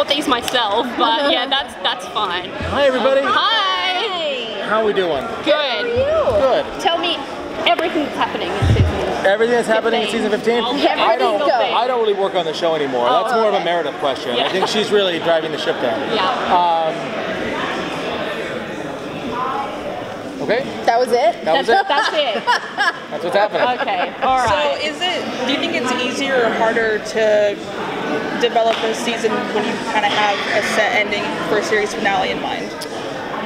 bought these myself, but yeah, that's fine. Hi, everybody. Hi. How are we doing? Good. Good. Tell me everything that's happening in season 15. Everything that's happening in season 15? I don't really work on the show anymore. That's more of a Meredith question. Yeah. I think she's really driving the ship there. Yeah. Okay. That was it? That was it? That's it. That's what's happening. Okay, all right. So do you think it's easier or harder to develop a season when you kind of have a set ending for a series finale in mind?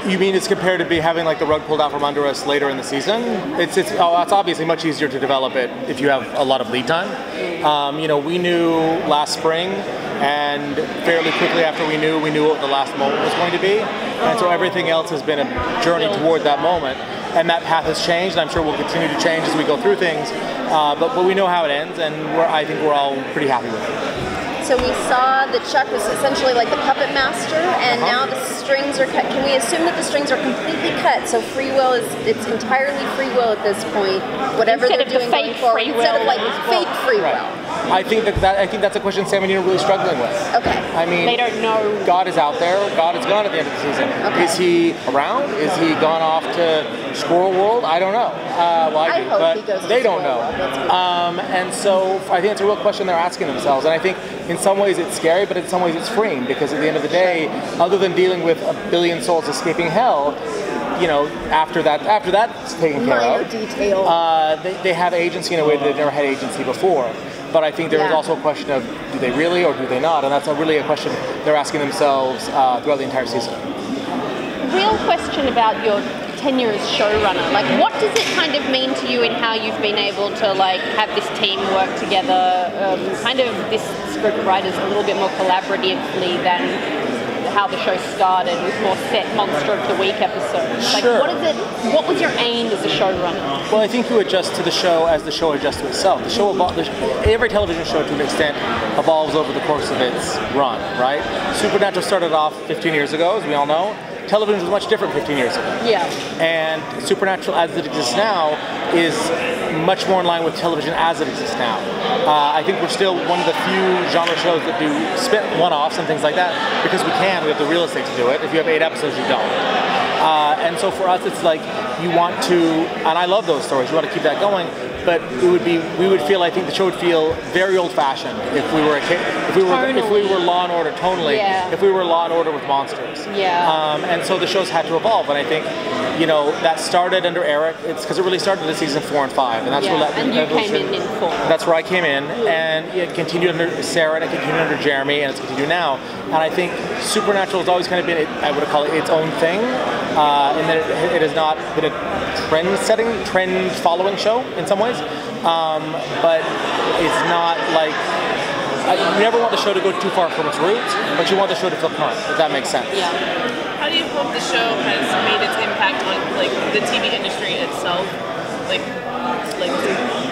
You mean it's compared to having like the rug pulled out from under us later in the season? It's obviously much easier to develop it if you have a lot of lead time. We knew last spring, and fairly quickly after we knew what the last moment was going to be, and so everything else has been a journey toward that moment, and that path has changed, and I'm sure will continue to change as we go through things, but we know how it ends, and I think we're all pretty happy with it. So we saw that Chuck was essentially like the puppet master, and now the strings are cut. Can we assume that the strings are completely cut? So free will it's entirely free will at this point, whatever Instead they're doing going forward, instead of like fake free will. I think that's a question Sam and Nina are really struggling with. Okay. I mean, they don't know. God is out there. God is gone at the end of the season. Okay. Is he around? Is he gone off to Squirrel World? I don't know. I do, hope but he goes to they don't know. World. And so I think it's a real question they're asking themselves. And I think in some ways it's scary, but in some ways it's freeing, because at the end of the day, other than dealing with a billion souls escaping hell, after that's taken care of, they have agency in a way that they've never had agency before. But I think there is also a question of, do they really or do they not? And that's really a question they're asking themselves throughout the entire season. Real question about your tenure as showrunner. Like, what does it kind of mean to you in how you've been able to have this team work together, kind of this script writers a little bit more collaboratively than how the show started with more set monster of the week episodes? Like, sure. What was your aim as a showrunner? Well, I think you adjust to the show as the show adjusts to itself. The show every television show, to an extent, evolves over the course of its run, right? Supernatural started off 15 years ago, as we all know. Television was much different 15 years ago. Yeah. And Supernatural, as it exists now, is much more in line with television as it exists now. I think we're still one of the few genre shows that do spit one-offs and things like that, because we have the real estate to do it. If you have 8 episodes, you don't. And so for us, it's like you want to, and I love those stories, you want to keep that going, but I think the show would feel very old-fashioned if we were Law and Order tonally, if we were Law and Order with monsters. Yeah. And so the shows had to evolve, and I think, that started under Eric. It's because it really started in season 4 and 5, and that's where that. And you came in 4. That's where I came in, and it continued under Sarah, and it continued under Jeremy, and it's continued now. And I think Supernatural has always kind of been, I would call it its own thing, in that it has not been a trend-following show in some ways, but it's not like. You never want the show to go too far from its roots, but you want the show to feel current, if that makes sense. Yeah. How do you hope the show has made its impact on the TV industry itself?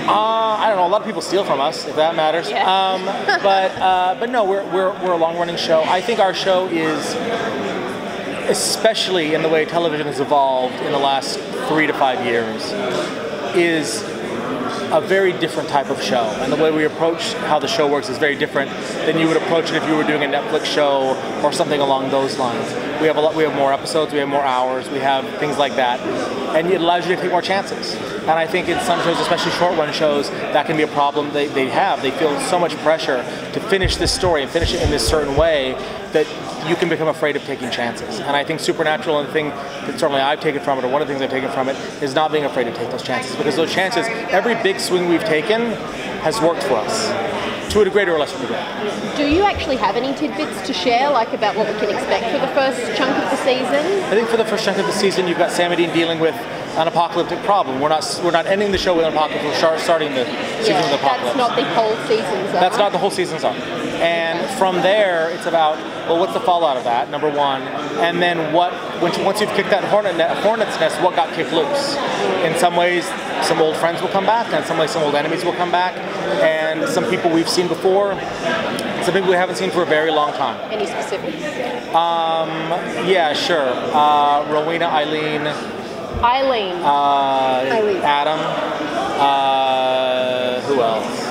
I don't know. A lot of people steal from us, if that matters. Yeah. But no, we're a long-running show. I think our show is, especially in the way television has evolved in the last 3 to 5 years, is a very different type of show, and the way we approach how the show works is very different than you would approach it if you were doing a Netflix show or something along those lines. We have more episodes, we have more hours, we have things like that, and it allows you to take more chances. And I think in some shows, especially short-run shows, that can be a problem they feel so much pressure to finish this story and finish it in this certain way that you can become afraid of taking chances. And I think Supernatural, and the thing that certainly I've taken from it, or one of the things I've taken from it, is not being afraid to take those chances. Because those chances, every big swing we've taken has worked for us, to a greater or lesser degree. Do you actually have any tidbits to share, about what we can expect for the first chunk of the season? I think for the first chunk of the season, you've got Sam and Dean dealing with an apocalyptic problem. We're not ending the show with an apocalypse. We're starting the season with apocalypse. That's not the whole season's arc. That's not the whole season's arc. And from there, it's about, well, what's the fallout of that, number one, and then once you've kicked that hornet's nest, what got kicked loose? In some ways, some old friends will come back, and in some ways, some old enemies will come back, and some people we've seen before, some people we haven't seen for a very long time. Any specifics? Yeah, sure. Rowena, Eileen. Eileen. Adam. Who else?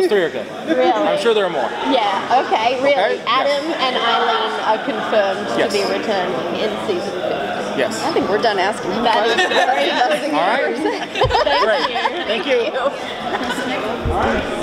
Those three are good. Really? I'm sure there are more. Yeah, okay, really. Okay, yeah. Adam and Eileen are confirmed Yes. to be returning in season 50. Yes. I think we're done asking you That is questions. very All right. Thank you. Great. Thank you.